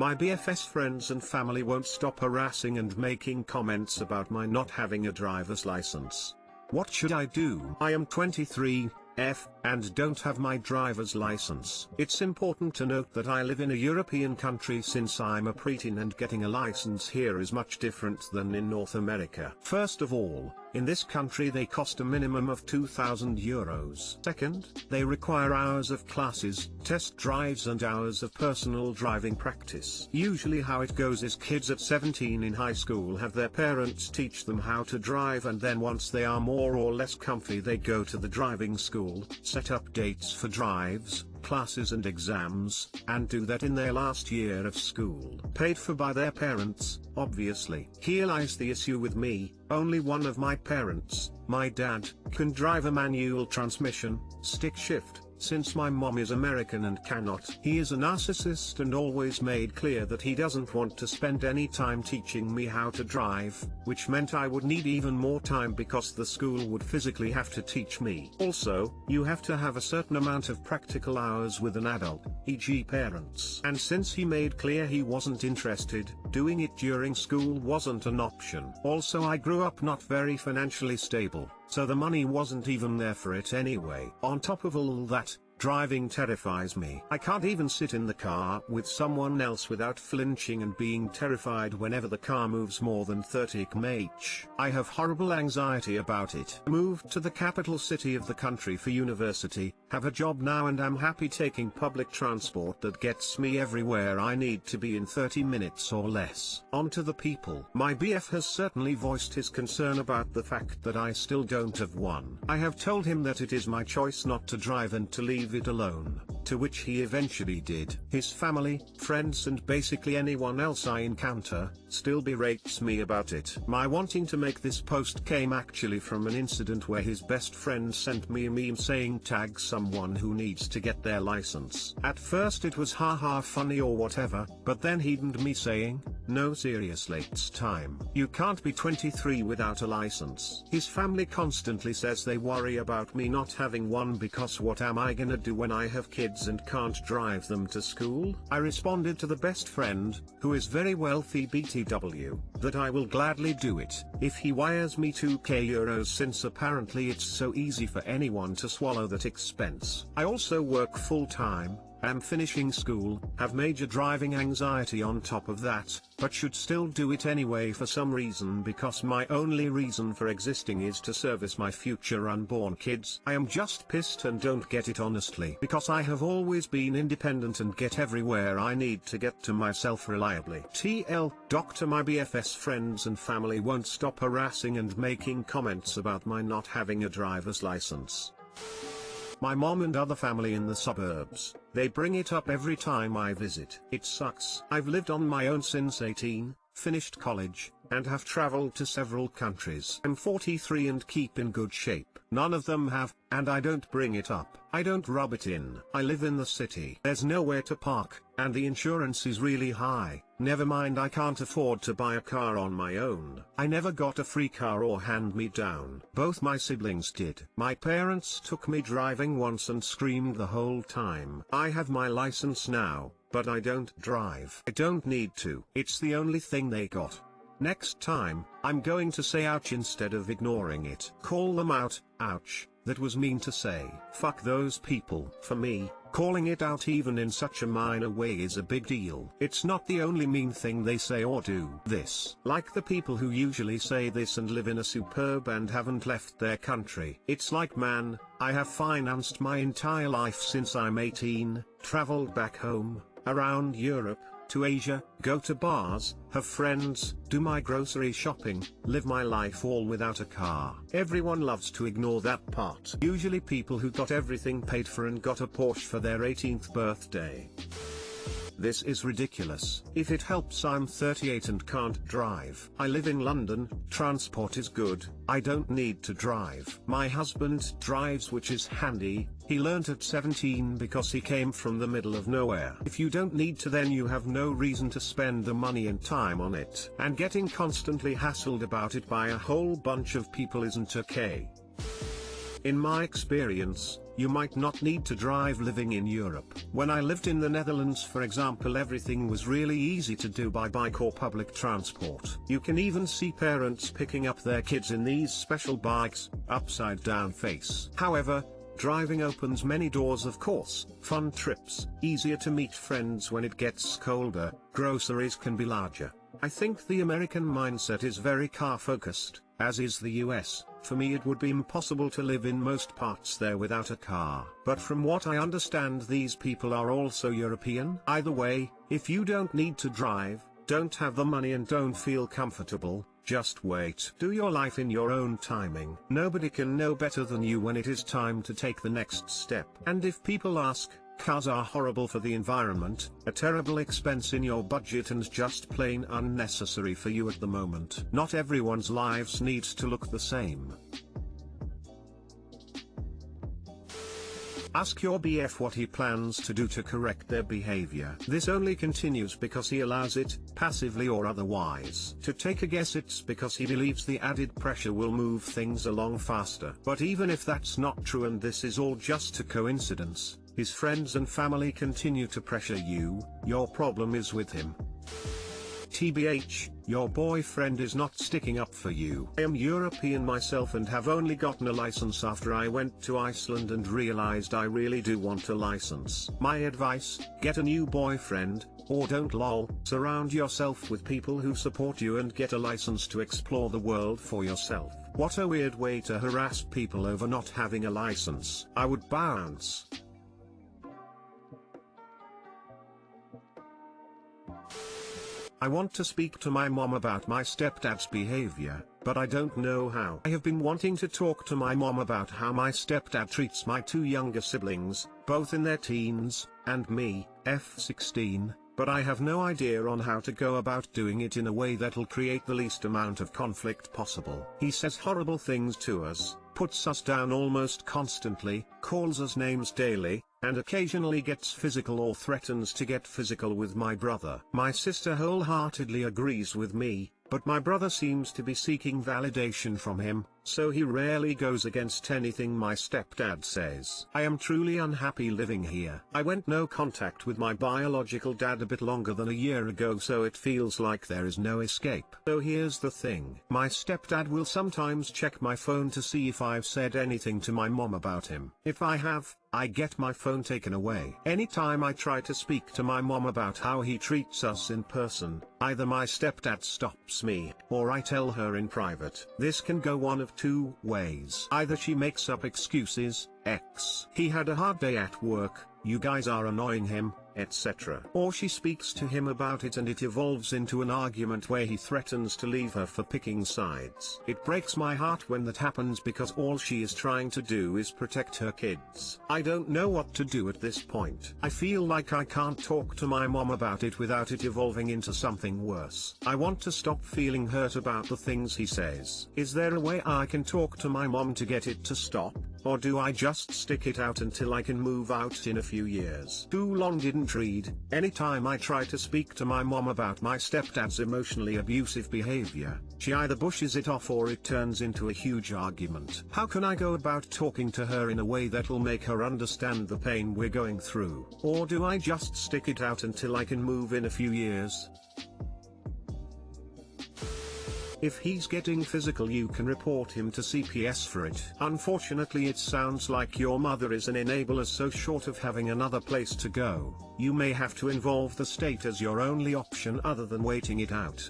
My BFS friends and family won't stop harassing and making comments about my not having a driver's license. What should I do? I am 23, and don't have my driver's license. It's important to note that I live in a European country since I'm a preteen, and getting a license here is much different than in North America. First of all, in this country they cost a minimum of €2,000. Second, they require hours of classes, test drives and hours of personal driving practice. Usually how it goes is kids at 17 in high school have their parents teach them how to drive, and then once they are more or less comfy they go to the driving school, set up dates for drives, classes and exams, and do that in their last year of school. Paid for by their parents, obviously. Here lies the issue with me. Only one of my parents, my dad, can drive a manual transmission, stick shift, since my mom is American and cannot. He is a narcissist and always made clear that he doesn't want to spend any time teaching me how to drive, which meant I would need even more time because the school would physically have to teach me. Also, you have to have a certain amount of practical hours with an adult, e.g. parents. And since he made clear he wasn't interested, doing it during school wasn't an option. Also, I grew up not very financially stable, so the money wasn't even there for it anyway. On top of all that, driving terrifies me. I can't even sit in the car with someone else without flinching and being terrified whenever the car moves more than 30 km/h. I have horrible anxiety about it. I moved to the capital city of the country for university, have a job now, and I'm happy taking public transport that gets me everywhere I need to be in 30 minutes or less. On to the people. My BF has certainly voiced his concern about the fact that I still don't have one. I have told him that it is my choice not to drive and to leave it alone, to which he eventually did. His family, friends and basically anyone else I encounter, still berates me about it. My wanting to make this post came actually from an incident where his best friend sent me a meme saying tag someone who needs to get their license. At first it was haha funny or whatever, but then he DM'd me saying, no seriously, it's time. You can't be 23 without a license. His family constantly says they worry about me not having one because what am I gonna do when I have kids and can't drive them to school? I responded to the best friend, who is very wealthy BTW, that I will gladly do it, if he wires me €2,000 since apparently it's so easy for anyone to swallow that expense. I also work full time, am finishing school, have major driving anxiety on top of that, but should still do it anyway for some reason because my only reason for existing is to service my future unborn kids. I am just pissed and don't get it honestly, because I have always been independent and get everywhere I need to get to myself reliably. TL, Dr. My BFS friends and family won't stop harassing and making comments about my not having a driver's license. My mom and other family in the suburbs, they bring it up every time I visit. It sucks. I've lived on my own since 18, finished college, and have traveled to several countries. I'm 43 and keep in good shape. None of them have, and I don't bring it up. I don't rub it in. I live in the city. There's nowhere to park, and the insurance is really high. Never mind I can't afford to buy a car on my own. I never got a free car or hand-me-down. Both my siblings did. My parents took me driving once and screamed the whole time. I have my license now, but I don't drive. I don't need to. It's the only thing they got. Next time, I'm going to say ouch instead of ignoring it. Call them out, ouch, that was mean to say. Fuck those people. For me, calling it out even in such a minor way is a big deal. It's not the only mean thing they say or do. This, like the people who usually say this and live in a suburb and haven't left their country. It's like, man, I have financed my entire life since I'm 18, traveled back home, around Europe, to Asia, go to bars, have friends, do my grocery shopping, live my life all without a car. Everyone loves to ignore that part. Usually people who got everything paid for and got a Porsche for their 18th birthday. This is ridiculous. If it helps, I'm 38 and can't drive. I live in London, transport is good, I don't need to drive. My husband drives, which is handy. He learnt at 17 because he came from the middle of nowhere. If you don't need to, then you have no reason to spend the money and time on it. And getting constantly hassled about it by a whole bunch of people isn't okay. In my experience, you might not need to drive living in Europe. When I lived in the Netherlands, for example, everything was really easy to do by bike or public transport. You can even see parents picking up their kids in these special bikes, upside down face. However, driving opens many doors, of course: fun trips, easier to meet friends when it gets colder, groceries can be larger. I think the American mindset is very car focused, as is the US. For me, it would be impossible to live in most parts there without a car. But from what I understand, these people are also European. Either way, if you don't need to drive, don't have the money and don't feel comfortable, just wait. Do your life in your own timing. Nobody can know better than you when it is time to take the next step. And if people ask, cars are horrible for the environment, a terrible expense in your budget, and just plain unnecessary for you at the moment. Not everyone's lives needs to look the same. Ask your BF what he plans to do to correct their behavior. This only continues because he allows it, passively or otherwise. To take a guess, it's because he believes the added pressure will move things along faster. But even if that's not true and this is all just a coincidence, his friends and family continue to pressure you. Your problem is with him. TBH, your boyfriend is not sticking up for you. I am European myself and have only gotten a license after I went to Iceland and realized I really do want a license. My advice: get a new boyfriend, or don't lol. Surround yourself with people who support you and get a license to explore the world for yourself. What a weird way to harass people over not having a license. I would bounce. I want to speak to my mom about my stepdad's behavior, but I don't know how. I have been wanting to talk to my mom about how my stepdad treats my two younger siblings, both in their teens, and me, F16, but I have no idea on how to go about doing it in a way that'll create the least amount of conflict possible. He says horrible things to us, puts us down almost constantly, calls us names daily, and occasionally gets physical or threatens to get physical with my brother. My sister wholeheartedly agrees with me, but my brother seems to be seeking validation from him, so he rarely goes against anything my stepdad says. I am truly unhappy living here. I went no contact with my biological dad a bit longer than a year ago, so it feels like there is no escape. So here's the thing. My stepdad will sometimes check my phone to see if I've said anything to my mom about him. If I have, I get my phone taken away. Anytime I try to speak to my mom about how he treats us in person, either my stepdad stops me, or I tell her in private. This can go one of two ways. Either she makes up excuses, he had a hard day at work, you guys are annoying him, etc. Or she speaks to him about it and it evolves into an argument where he threatens to leave her for picking sides. It breaks my heart when that happens because all she is trying to do is protect her kids. I don't know what to do at this point. I feel like I can't talk to my mom about it without it evolving into something worse. I want to stop feeling hurt about the things he says. Is there a way I can talk to my mom to get it to stop? Or do I just stick it out until I can move out in a few years? Too long didn't read. Anytime I try to speak to my mom about my stepdad's emotionally abusive behavior, she either pushes it off or it turns into a huge argument. How can I go about talking to her in a way that'll make her understand the pain we're going through? Or do I just stick it out until I can move in a few years? If he's getting physical, you can report him to CPS for it. Unfortunately, it sounds like your mother is an enabler, so short of having another place to go, you may have to involve the state as your only option other than waiting it out.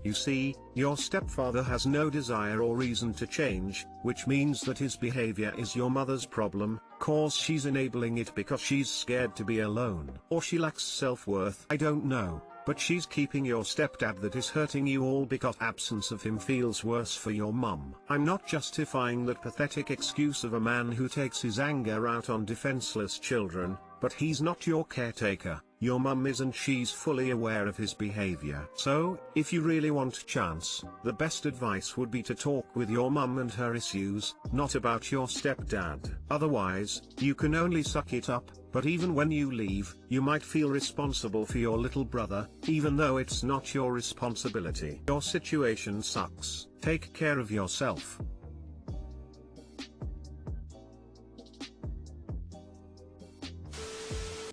You see, your stepfather has no desire or reason to change, which means that his behavior is your mother's problem, cause she's enabling it because she's scared to be alone. Or she lacks self-worth. I don't know. But she's keeping your stepdad, that is hurting you all because absence of him feels worse for your mum. I'm not justifying that pathetic excuse of a man who takes his anger out on defenseless children, but he's not your caretaker, your mum is, and she's fully aware of his behavior. So, if you really want chance, the best advice would be to talk with your mum and her issues, not about your stepdad. Otherwise, you can only suck it up. But even when you leave, you might feel responsible for your little brother, even though it's not your responsibility. Your situation sucks. Take care of yourself.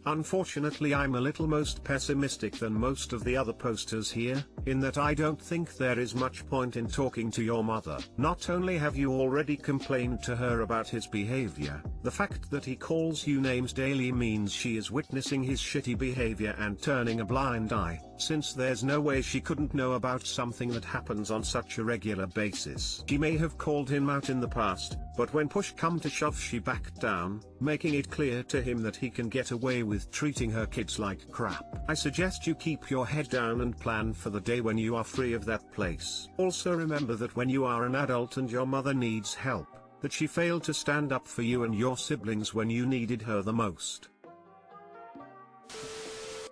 Unfortunately, I'm a little most pessimistic than most of the other posters here, in that I don't think there is much point in talking to your mother. Not only have you already complained to her about his behavior, the fact that he calls you names daily means she is witnessing his shitty behavior and turning a blind eye, since there's no way she couldn't know about something that happens on such a regular basis. She may have called him out in the past, but when push come to shove she backed down, making it clear to him that he can get away with treating her kids like crap. I suggest you keep your head down and plan for the day when you are free of that place. Also remember that when you are an adult and your mother needs help, that she failed to stand up for you and your siblings when you needed her the most.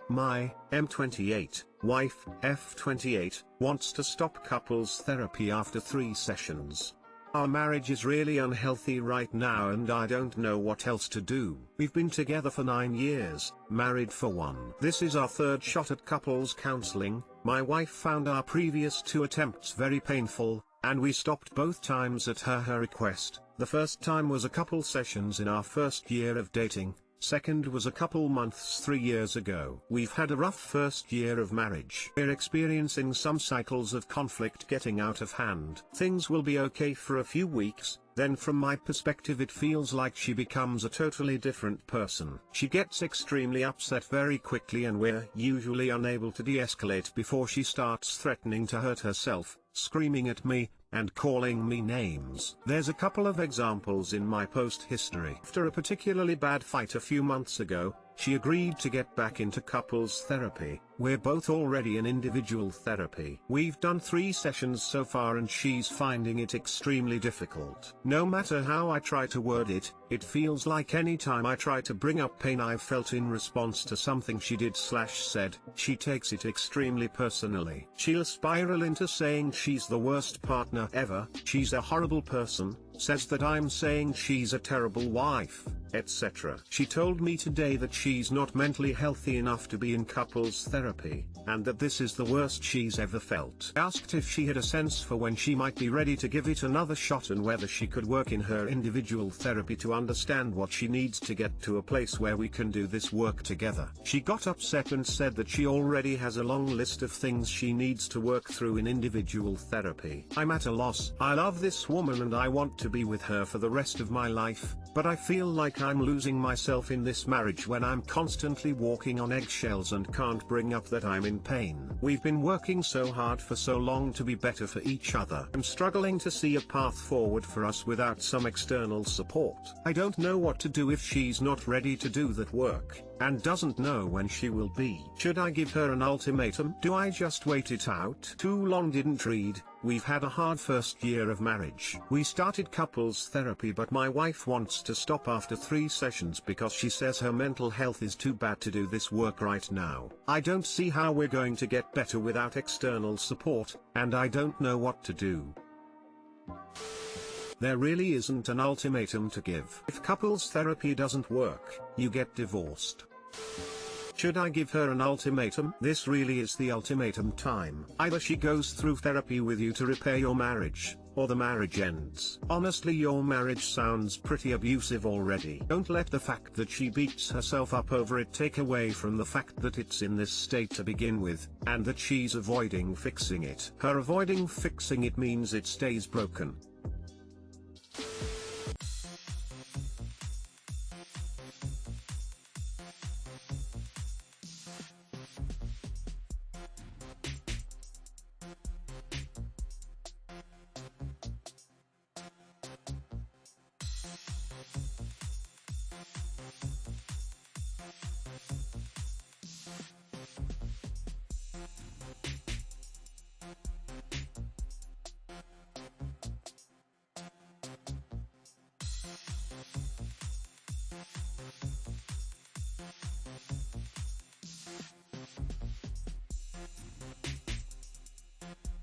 My M28 wife, F28, wants to stop couples therapy after 3 sessions. Our marriage is really unhealthy right now and I don't know what else to do. We've been together for 9 years, married for 1. This is our 3rd shot at couples counseling. My wife found our previous 2 attempts very painful, and we stopped both times at her request. The first time was a couple sessions in our first year of dating. Second was a couple months 3 years ago. We've had a rough first year of marriage. We're experiencing some cycles of conflict getting out of hand. Things will be okay for a few weeks, then from my perspective it feels like she becomes a totally different person. She gets extremely upset very quickly and we're usually unable to de-escalate before she starts threatening to hurt herself, screaming at me, and calling me names. There's a couple of examples in my post history. After a particularly bad fight a few months ago, she agreed to get back into couples therapy. We're both already in individual therapy. We've done 3 sessions so far and she's finding it extremely difficult. No matter how I try to word it, it feels like any time I try to bring up pain I've felt in response to something she did/said, she takes it extremely personally. She'll spiral into saying she's the worst partner ever, she's a horrible person, says that I'm saying she's a terrible wife, etc. She told me today that she's not mentally healthy enough to be in couples therapy, and that this is the worst she's ever felt. Asked if she had a sense for when she might be ready to give it another shot and whether she could work in her individual therapy to understand what she needs to get to a place where we can do this work together. She got upset and said that she already has a long list of things she needs to work through in individual therapy. I'm at a loss. I love this woman and I want to be with her for the rest of my life, but I feel like I'm losing myself in this marriage when I'm constantly walking on eggshells and can't bring up that I'm in pain. We've been working so hard for so long to be better for each other. I'm struggling to see a path forward for us without some external support. I don't know what to do if she's not ready to do that work, and doesn't know when she will be. Should I give her an ultimatum? Do I just wait it out? Too long didn't read. We've had a hard first year of marriage. We started couples therapy but my wife wants to stop after 3 sessions because she says her mental health is too bad to do this work right now. I don't see how we're going to get better without external support, and I don't know what to do. There really isn't an ultimatum to give. If couples therapy doesn't work, you get divorced. Should I give her an ultimatum? This really is the ultimatum time. Either she goes through therapy with you to repair your marriage, or the marriage ends. Honestly, your marriage sounds pretty abusive already. Don't let the fact that she beats herself up over it take away from the fact that it's in this state to begin with, and that she's avoiding fixing it. Her avoiding fixing it means it stays broken.